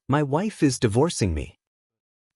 My wife is divorcing me.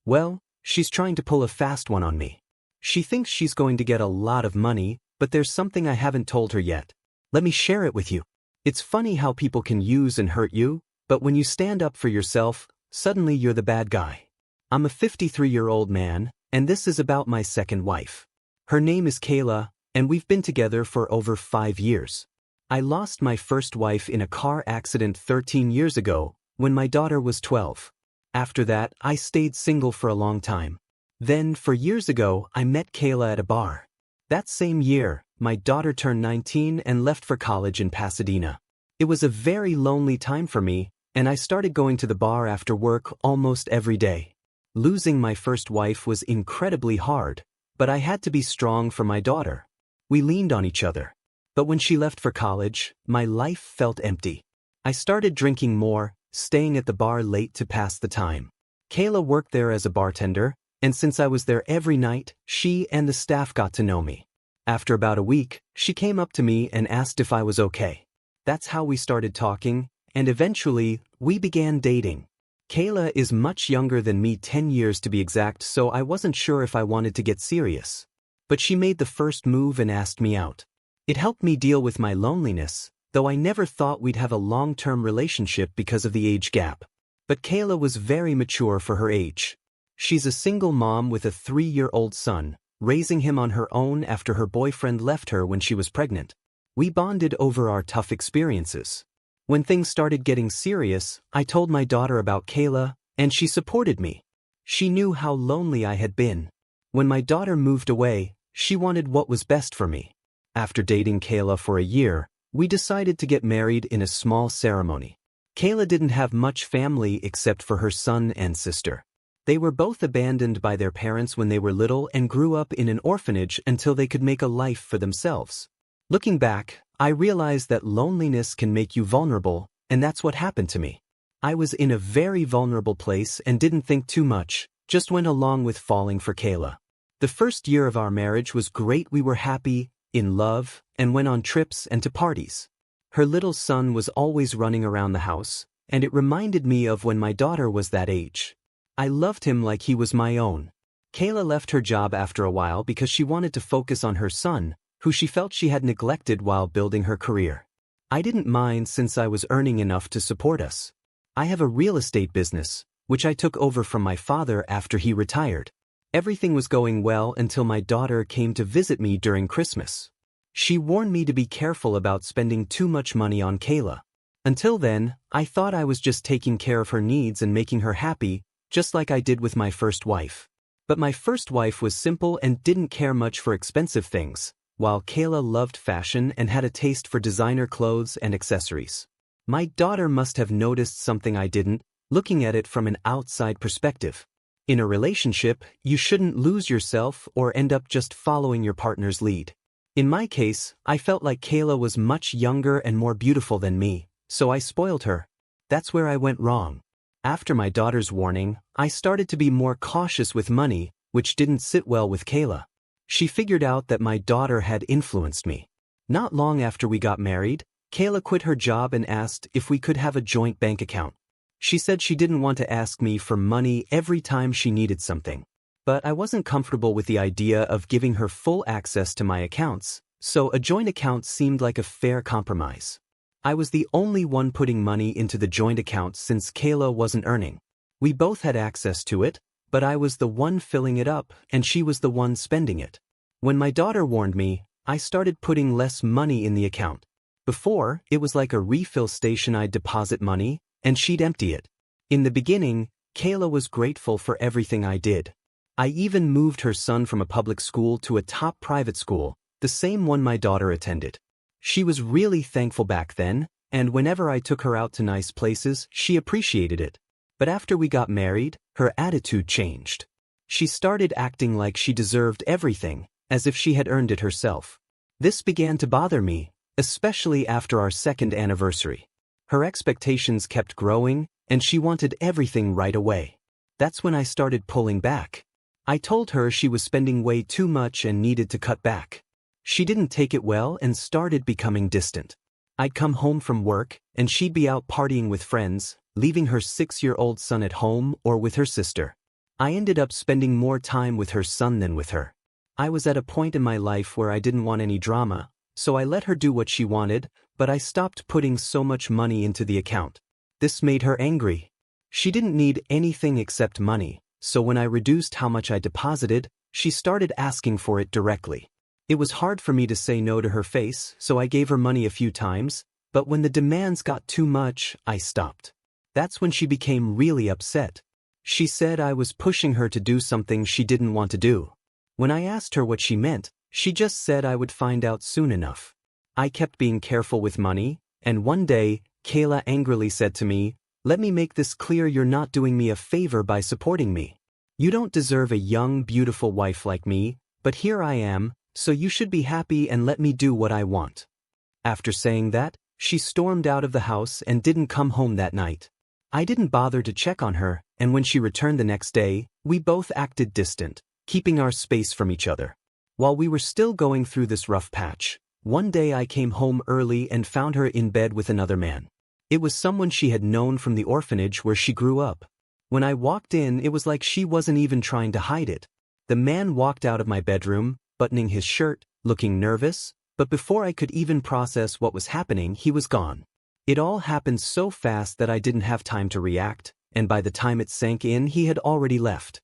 Well, she's trying to pull a fast one on me. She thinks she's going to get a lot of money, but there's something I haven't told her yet. Let me share it with you. It's funny how people can use and hurt you, but when you stand up for yourself, suddenly you're the bad guy. I'm a 53-year-old man, and this is about my second wife. Her name is Kayla, and we've been together for over 5 years. I lost my first wife in a car accident 13 years ago, when my daughter was 12. After that, I stayed single for a long time. Then, 4 years ago, I met Kayla at a bar. That same year, my daughter turned 19 and left for college in Pasadena. It was a very lonely time for me, and I started going to the bar after work almost every day. Losing my first wife was incredibly hard, but I had to be strong for my daughter. We leaned on each other. But when she left for college, my life felt empty. I started drinking more, staying at the bar late to pass the time. Kayla worked there as a bartender, and since I was there every night, she and the staff got to know me. After about a week, she came up to me and asked if I was okay. That's how we started talking, and eventually, we began dating. Kayla is much younger than me, 10 years to be exact, so I wasn't sure if I wanted to get serious. But she made the first move and asked me out. It helped me deal with my loneliness, though I never thought we'd have a long-term relationship because of the age gap. But Kayla was very mature for her age. She's a single mom with a 3-year-old son, raising him on her own after her boyfriend left her when she was pregnant. We bonded over our tough experiences. When things started getting serious, I told my daughter about Kayla, and she supported me. She knew how lonely I had been. When my daughter moved away, she wanted what was best for me. After dating Kayla for a year, we decided to get married in a small ceremony. Kayla didn't have much family except for her son and sister. They were both abandoned by their parents when they were little and grew up in an orphanage until they could make a life for themselves. Looking back, I realized that loneliness can make you vulnerable, and that's what happened to me. I was in a very vulnerable place and didn't think too much, just went along with falling for Kayla. The first year of our marriage was great. We were happy, in love, and went on trips and to parties. Her little son was always running around the house, and it reminded me of when my daughter was that age. I loved him like he was my own. Kayla left her job after a while because she wanted to focus on her son, who she felt she had neglected while building her career. I didn't mind since I was earning enough to support us. I have a real estate business, which I took over from my father after he retired. Everything was going well until my daughter came to visit me during Christmas. She warned me to be careful about spending too much money on Kayla. Until then, I thought I was just taking care of her needs and making her happy, just like I did with my first wife. But my first wife was simple and didn't care much for expensive things, while Kayla loved fashion and had a taste for designer clothes and accessories. My daughter must have noticed something I didn't, looking at it from an outside perspective. In a relationship, you shouldn't lose yourself or end up just following your partner's lead. In my case, I felt like Kayla was much younger and more beautiful than me, so I spoiled her. That's where I went wrong. After my daughter's warning, I started to be more cautious with money, which didn't sit well with Kayla. She figured out that my daughter had influenced me. Not long after we got married, Kayla quit her job and asked if we could have a joint bank account. She said she didn't want to ask me for money every time she needed something. But I wasn't comfortable with the idea of giving her full access to my accounts, so a joint account seemed like a fair compromise. I was the only one putting money into the joint account since Kayla wasn't earning. We both had access to it, but I was the one filling it up and she was the one spending it. When my daughter warned me, I started putting less money in the account. Before, it was like a refill station. I'd deposit money, and she'd empty it. In the beginning, Kayla was grateful for everything I did. I even moved her son from a public school to a top private school, the same one my daughter attended. She was really thankful back then, and whenever I took her out to nice places, she appreciated it. But after we got married, her attitude changed. She started acting like she deserved everything, as if she had earned it herself. This began to bother me, especially after our second anniversary. Her expectations kept growing, and she wanted everything right away. That's when I started pulling back. I told her she was spending way too much and needed to cut back. She didn't take it well and started becoming distant. I'd come home from work, and she'd be out partying with friends, leaving her 6-year-old son at home or with her sister. I ended up spending more time with her son than with her. I was at a point in my life where I didn't want any drama, so I let her do what she wanted, but I stopped putting so much money into the account. This made her angry. She didn't need anything except money, so when I reduced how much I deposited, she started asking for it directly. It was hard for me to say no to her face, so I gave her money a few times, but when the demands got too much, I stopped. That's when she became really upset. She said I was pushing her to do something she didn't want to do. When I asked her what she meant, she just said I would find out soon enough. I kept being careful with money, and one day, Kayla angrily said to me, "Let me make this clear, you're not doing me a favor by supporting me. You don't deserve a young, beautiful wife like me, but here I am, so you should be happy and let me do what I want." After saying that, she stormed out of the house and didn't come home that night. I didn't bother to check on her, and when she returned the next day, we both acted distant, keeping our space from each other. While we were still going through this rough patch, one day I came home early and found her in bed with another man. It was someone she had known from the orphanage where she grew up. When I walked in, it was like she wasn't even trying to hide it. The man walked out of my bedroom, buttoning his shirt, looking nervous, but before I could even process what was happening, he was gone. It all happened so fast that I didn't have time to react, and by the time it sank in, he had already left.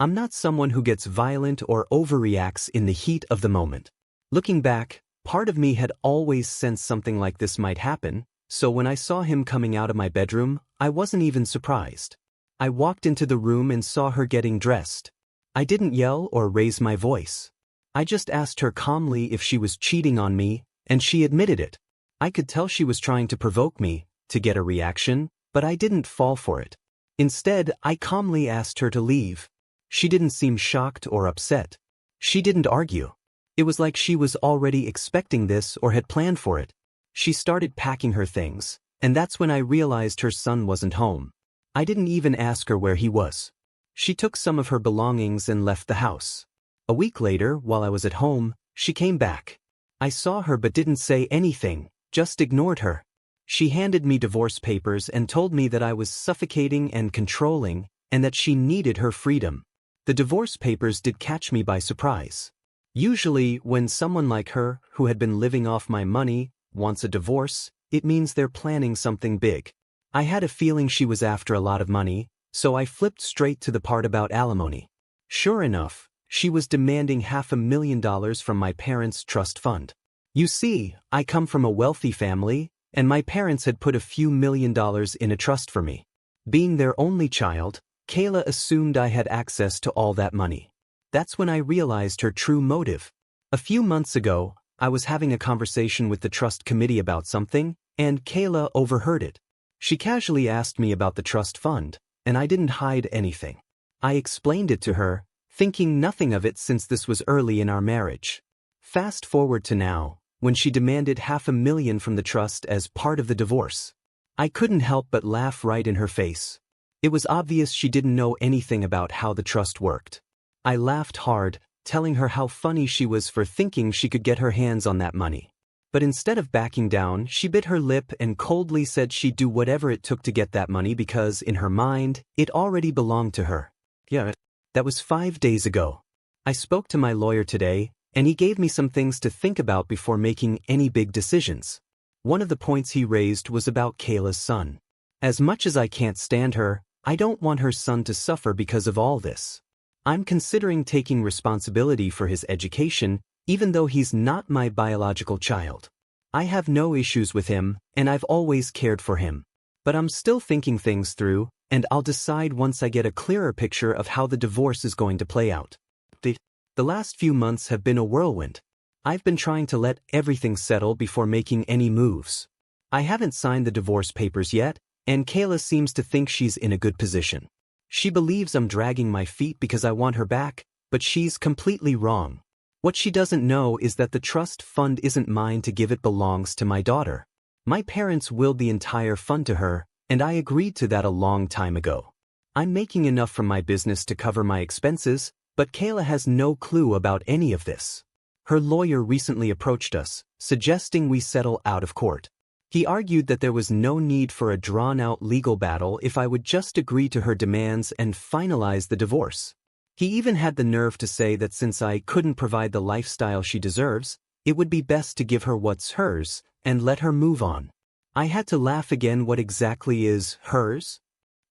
I'm not someone who gets violent or overreacts in the heat of the moment. Looking back, part of me had always sensed something like this might happen, so when I saw him coming out of my bedroom, I wasn't even surprised. I walked into the room and saw her getting dressed. I didn't yell or raise my voice. I just asked her calmly if she was cheating on me, and she admitted it. I could tell she was trying to provoke me, to get a reaction, but I didn't fall for it. Instead, I calmly asked her to leave. She didn't seem shocked or upset. She didn't argue. It was like she was already expecting this or had planned for it. She started packing her things, and that's when I realized her son wasn't home. I didn't even ask her where he was. She took some of her belongings and left the house. A week later, while I was at home, she came back. I saw her but didn't say anything, just ignored her. She handed me divorce papers and told me that I was suffocating and controlling, and that she needed her freedom. The divorce papers did catch me by surprise. Usually, when someone like her, who had been living off my money, wants a divorce, it means they're planning something big. I had a feeling she was after a lot of money, so I flipped straight to the part about alimony. Sure enough, she was demanding $500,000 from my parents' trust fund. You see, I come from a wealthy family, and my parents had put a few $1,000,000 in a trust for me. Being their only child, Kayla assumed I had access to all that money. That's when I realized her true motive. A few months ago, I was having a conversation with the trust committee about something, and Kayla overheard it. She casually asked me about the trust fund, and I didn't hide anything. I explained it to her, thinking nothing of it since this was early in our marriage. Fast forward to now, when she demanded $500,000 from the trust as part of the divorce. I couldn't help but laugh right in her face. It was obvious she didn't know anything about how the trust worked. I laughed hard, telling her how funny she was for thinking she could get her hands on that money. But instead of backing down, she bit her lip and coldly said she'd do whatever it took to get that money because, in her mind, it already belonged to her. Yeah, that was 5 days ago. I spoke to my lawyer today, and he gave me some things to think about before making any big decisions. One of the points he raised was about Kayla's son. As much as I can't stand her, I don't want her son to suffer because of all this. I'm considering taking responsibility for his education, even though he's not my biological child. I have no issues with him, and I've always cared for him. But I'm still thinking things through, and I'll decide once I get a clearer picture of how the divorce is going to play out. The last few months have been a whirlwind. I've been trying to let everything settle before making any moves. I haven't signed the divorce papers yet, and Kayla seems to think she's in a good position. She believes I'm dragging my feet because I want her back, but she's completely wrong. What she doesn't know is that the trust fund isn't mine to give, it belongs to my daughter. My parents willed the entire fund to her, and I agreed to that a long time ago. I'm making enough from my business to cover my expenses, but Kayla has no clue about any of this. Her lawyer recently approached us, suggesting we settle out of court. He argued that there was no need for a drawn-out legal battle if I would just agree to her demands and finalize the divorce. He even had the nerve to say that since I couldn't provide the lifestyle she deserves, it would be best to give her what's hers and let her move on. I had to laugh again. What exactly is hers?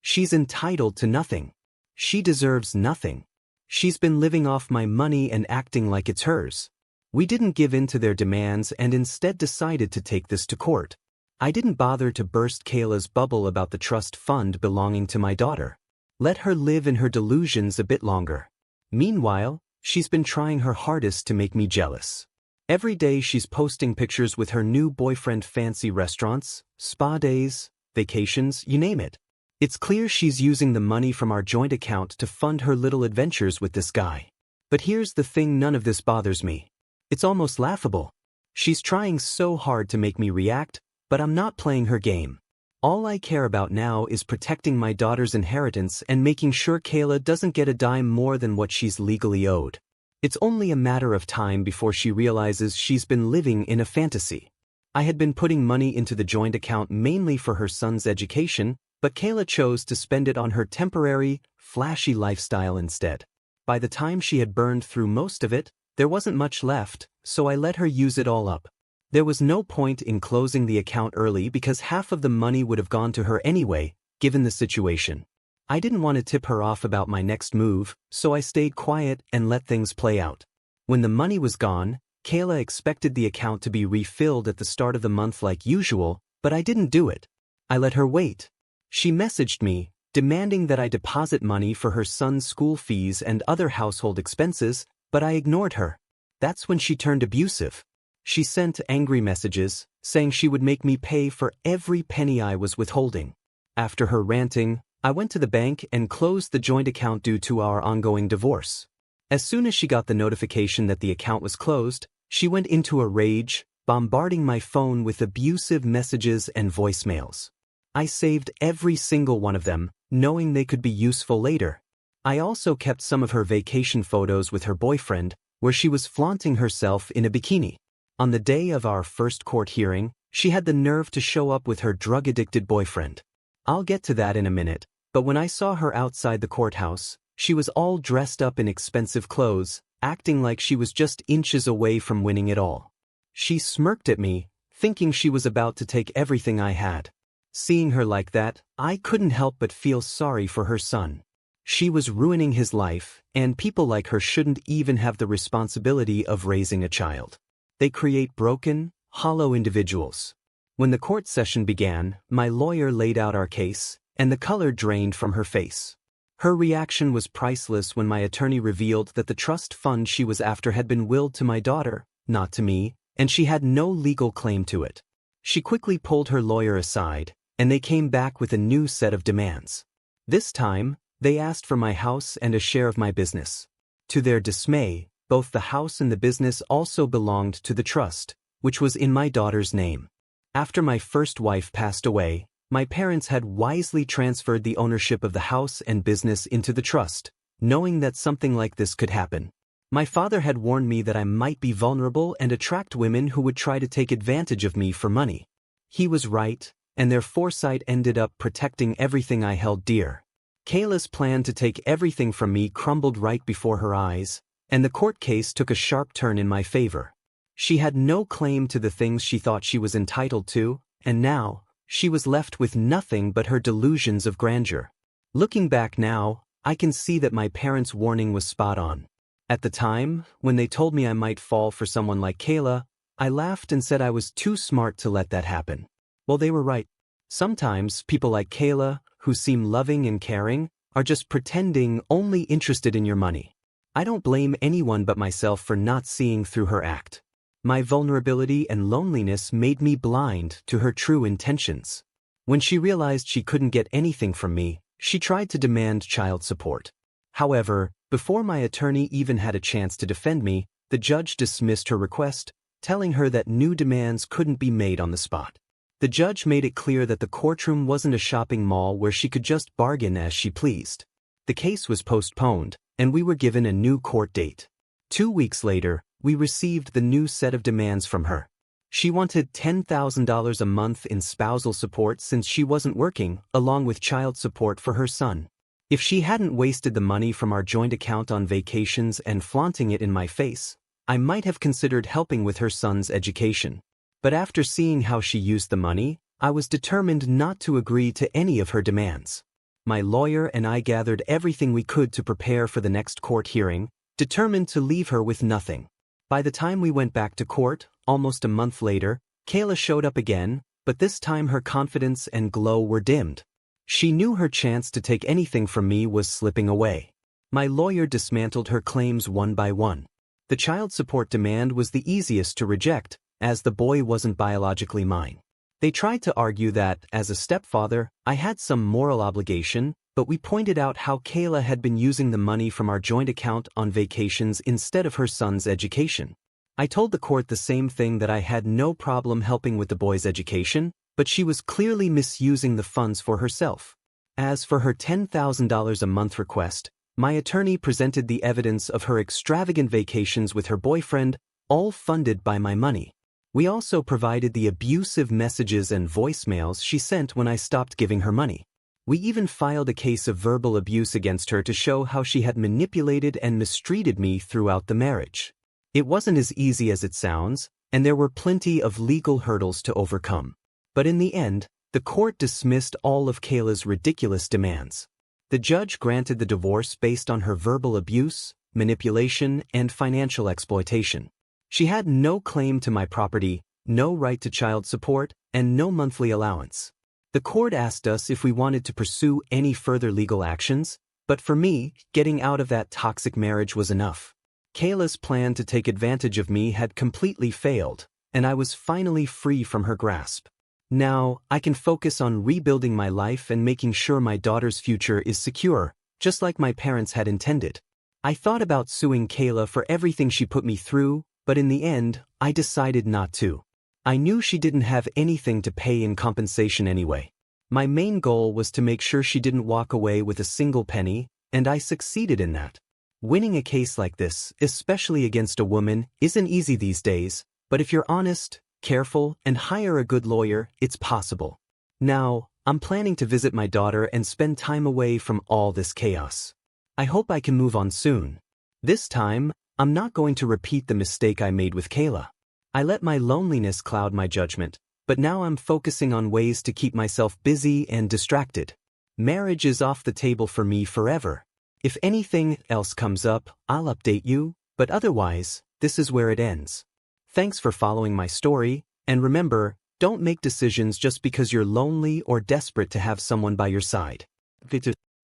She's entitled to nothing. She deserves nothing. She's been living off my money and acting like it's hers. We didn't give in to their demands and instead decided to take this to court. I didn't bother to burst Kayla's bubble about the trust fund belonging to my daughter. Let her live in her delusions a bit longer. Meanwhile, she's been trying her hardest to make me jealous. Every day she's posting pictures with her new boyfriend, fancy restaurants, spa days, vacations, you name it. It's clear she's using the money from our joint account to fund her little adventures with this guy. But here's the thing, none of this bothers me. It's almost laughable. She's trying so hard to make me react, but I'm not playing her game. All I care about now is protecting my daughter's inheritance and making sure Kayla doesn't get a dime more than what she's legally owed. It's only a matter of time before she realizes she's been living in a fantasy. I had been putting money into the joint account mainly for her son's education, but Kayla chose to spend it on her temporary, flashy lifestyle instead. By the time she had burned through most of it, there wasn't much left, so I let her use it all up. There was no point in closing the account early because half of the money would have gone to her anyway, given the situation. I didn't want to tip her off about my next move, so I stayed quiet and let things play out. When the money was gone, Kayla expected the account to be refilled at the start of the month like usual, but I didn't do it. I let her wait. She messaged me, demanding that I deposit money for her son's school fees and other household expenses, but I ignored her. That's when she turned abusive. She sent angry messages, saying she would make me pay for every penny I was withholding. After her ranting, I went to the bank and closed the joint account due to our ongoing divorce. As soon as she got the notification that the account was closed, she went into a rage, bombarding my phone with abusive messages and voicemails. I saved every single one of them, knowing they could be useful later. I also kept some of her vacation photos with her boyfriend, where she was flaunting herself in a bikini. On the day of our first court hearing, she had the nerve to show up with her drug-addicted boyfriend. I'll get to that in a minute, but when I saw her outside the courthouse, she was all dressed up in expensive clothes, acting like she was just inches away from winning it all. She smirked at me, thinking she was about to take everything I had. Seeing her like that, I couldn't help but feel sorry for her son. She was ruining his life, and people like her shouldn't even have the responsibility of raising a child. They create broken, hollow individuals. When the court session began, my lawyer laid out our case, and the color drained from her face. Her reaction was priceless when my attorney revealed that the trust fund she was after had been willed to my daughter, not to me, and she had no legal claim to it. She quickly pulled her lawyer aside, and they came back with a new set of demands. This time, they asked for my house and a share of my business. To their dismay, both the house and the business also belonged to the trust, which was in my daughter's name. After my first wife passed away, my parents had wisely transferred the ownership of the house and business into the trust, knowing that something like this could happen. My father had warned me that I might be vulnerable and attract women who would try to take advantage of me for money. He was right, and their foresight ended up protecting everything I held dear. Kayla's plan to take everything from me crumbled right before her eyes, and the court case took a sharp turn in my favor. She had no claim to the things she thought she was entitled to, and now, she was left with nothing but her delusions of grandeur. Looking back now, I can see that my parents' warning was spot on. At the time, when they told me I might fall for someone like Kayla, I laughed and said I was too smart to let that happen. Well, they were right. Sometimes people like Kayla, who seem loving and caring, are just pretending, only interested in your money. I don't blame anyone but myself for not seeing through her act. My vulnerability and loneliness made me blind to her true intentions. When she realized she couldn't get anything from me, she tried to demand child support. However, before my attorney even had a chance to defend me, the judge dismissed her request, telling her that new demands couldn't be made on the spot. The judge made it clear that the courtroom wasn't a shopping mall where she could just bargain as she pleased. The case was postponed, and we were given a new court date. 2 weeks later, we received the new set of demands from her. She wanted $10,000 a month in spousal support since she wasn't working, along with child support for her son. If she hadn't wasted the money from our joint account on vacations and flaunting it in my face, I might have considered helping with her son's education. But after seeing how she used the money, I was determined not to agree to any of her demands. My lawyer and I gathered everything we could to prepare for the next court hearing, determined to leave her with nothing. By the time we went back to court, almost a month later, Kayla showed up again, but this time her confidence and glow were dimmed. She knew her chance to take anything from me was slipping away. My lawyer dismantled her claims one by one. The child support demand was the easiest to reject, as the boy wasn't biologically mine. They tried to argue that, as a stepfather, I had some moral obligation, but we pointed out how Kayla had been using the money from our joint account on vacations instead of her son's education. I told the court the same thing, that I had no problem helping with the boy's education, but she was clearly misusing the funds for herself. As for her $10,000 a month request, my attorney presented the evidence of her extravagant vacations with her boyfriend, all funded by my money. We also provided the abusive messages and voicemails she sent when I stopped giving her money. We even filed a case of verbal abuse against her to show how she had manipulated and mistreated me throughout the marriage. It wasn't as easy as it sounds, and there were plenty of legal hurdles to overcome. But in the end, the court dismissed all of Kayla's ridiculous demands. The judge granted the divorce based on her verbal abuse, manipulation, and financial exploitation. She had no claim to my property, no right to child support, and no monthly allowance. The court asked us if we wanted to pursue any further legal actions, but for me, getting out of that toxic marriage was enough. Kayla's plan to take advantage of me had completely failed, and I was finally free from her grasp. Now, I can focus on rebuilding my life and making sure my daughter's future is secure, just like my parents had intended. I thought about suing Kayla for everything she put me through, but in the end, I decided not to. I knew she didn't have anything to pay in compensation anyway. My main goal was to make sure she didn't walk away with a single penny, and I succeeded in that. Winning a case like this, especially against a woman, isn't easy these days, but if you're honest, careful, and hire a good lawyer, it's possible. Now, I'm planning to visit my daughter and spend time away from all this chaos. I hope I can move on soon. This time, I'm not going to repeat the mistake I made with Kayla. I let my loneliness cloud my judgment, but now I'm focusing on ways to keep myself busy and distracted. Marriage is off the table for me forever. If anything else comes up, I'll update you, but otherwise, this is where it ends. Thanks for following my story, and remember, don't make decisions just because you're lonely or desperate to have someone by your side.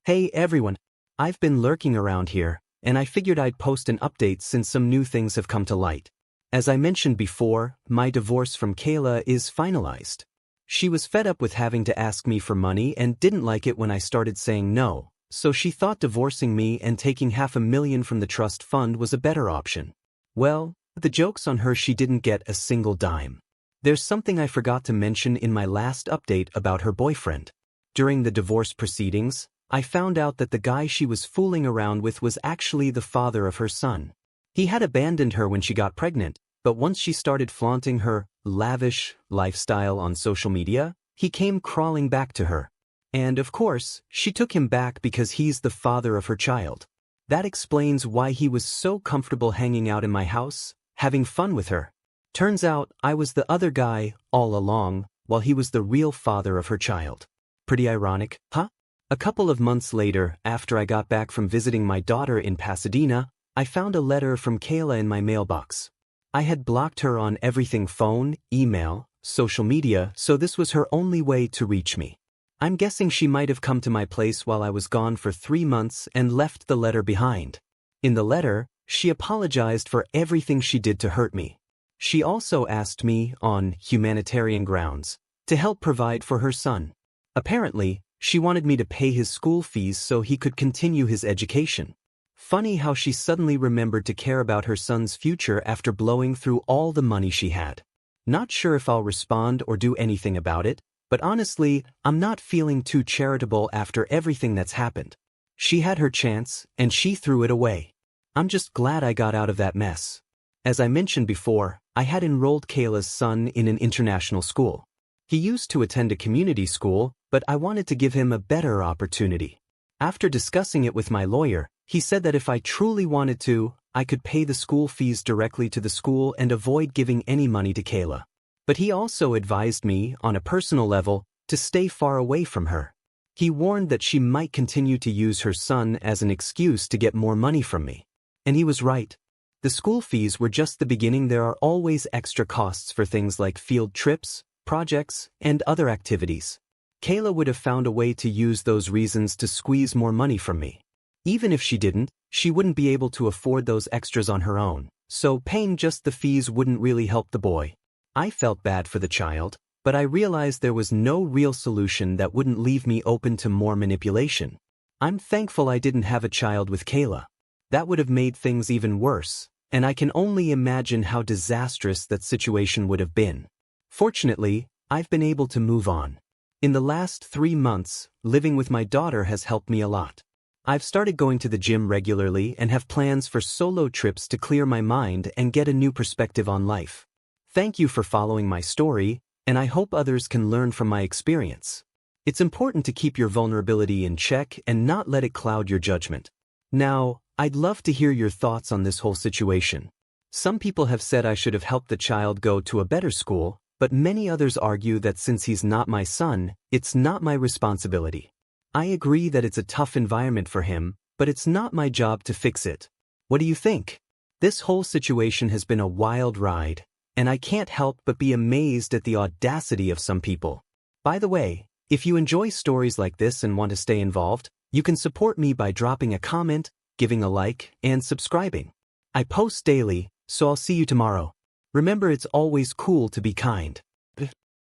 Hey everyone, I've been lurking around here, and I figured I'd post an update since some new things have come to light. As I mentioned before, my divorce from Kayla is finalized. She was fed up with having to ask me for money and didn't like it when I started saying no, so she thought divorcing me and taking $500,000 from the trust fund was a better option. Well, the joke's on her, she didn't get a single dime. There's something I forgot to mention in my last update about her boyfriend. During the divorce proceedings, I found out that the guy she was fooling around with was actually the father of her son. He had abandoned her when she got pregnant, but once she started flaunting her lavish lifestyle on social media, he came crawling back to her. And of course, she took him back because he's the father of her child. That explains why he was so comfortable hanging out in my house, having fun with her. Turns out I was the other guy all along, while he was the real father of her child. Pretty ironic, huh? A couple of months later, after I got back from visiting my daughter in Pasadena, I found a letter from Kayla in my mailbox. I had blocked her on everything: phone, email, social media, so this was her only way to reach me. I'm guessing she might have come to my place while I was gone for 3 months and left the letter behind. In the letter, she apologized for everything she did to hurt me. She also asked me, on humanitarian grounds, to help provide for her son. Apparently, she wanted me to pay his school fees so he could continue his education. Funny how she suddenly remembered to care about her son's future after blowing through all the money she had. Not sure if I'll respond or do anything about it, but honestly, I'm not feeling too charitable after everything that's happened. She had her chance, and she threw it away. I'm just glad I got out of that mess. As I mentioned before, I had enrolled Kayla's son in an international school. He used to attend a community school, but I wanted to give him a better opportunity. After discussing it with my lawyer, he said that if I truly wanted to, I could pay the school fees directly to the school and avoid giving any money to Kayla. But he also advised me, on a personal level, to stay far away from her. He warned that she might continue to use her son as an excuse to get more money from me. And he was right. The school fees were just the beginning. There are always extra costs for things like field trips, projects, and other activities. Kayla would have found a way to use those reasons to squeeze more money from me. Even if she didn't, she wouldn't be able to afford those extras on her own, so paying just the fees wouldn't really help the boy. I felt bad for the child, but I realized there was no real solution that wouldn't leave me open to more manipulation. I'm thankful I didn't have a child with Kayla. That would have made things even worse, and I can only imagine how disastrous that situation would have been. Fortunately, I've been able to move on. In the last 3 months, living with my daughter has helped me a lot. I've started going to the gym regularly and have plans for solo trips to clear my mind and get a new perspective on life. Thank you for following my story, and I hope others can learn from my experience. It's important to keep your vulnerability in check and not let it cloud your judgment. Now, I'd love to hear your thoughts on this whole situation. Some people have said I should have helped the child go to a better school, but many others argue that since he's not my son, it's not my responsibility. I agree that it's a tough environment for him, but it's not my job to fix it. What do you think? This whole situation has been a wild ride, and I can't help but be amazed at the audacity of some people. By the way, if you enjoy stories like this and want to stay involved, you can support me by dropping a comment, giving a like, and subscribing. I post daily, so I'll see you tomorrow. Remember, it's always cool to be kind.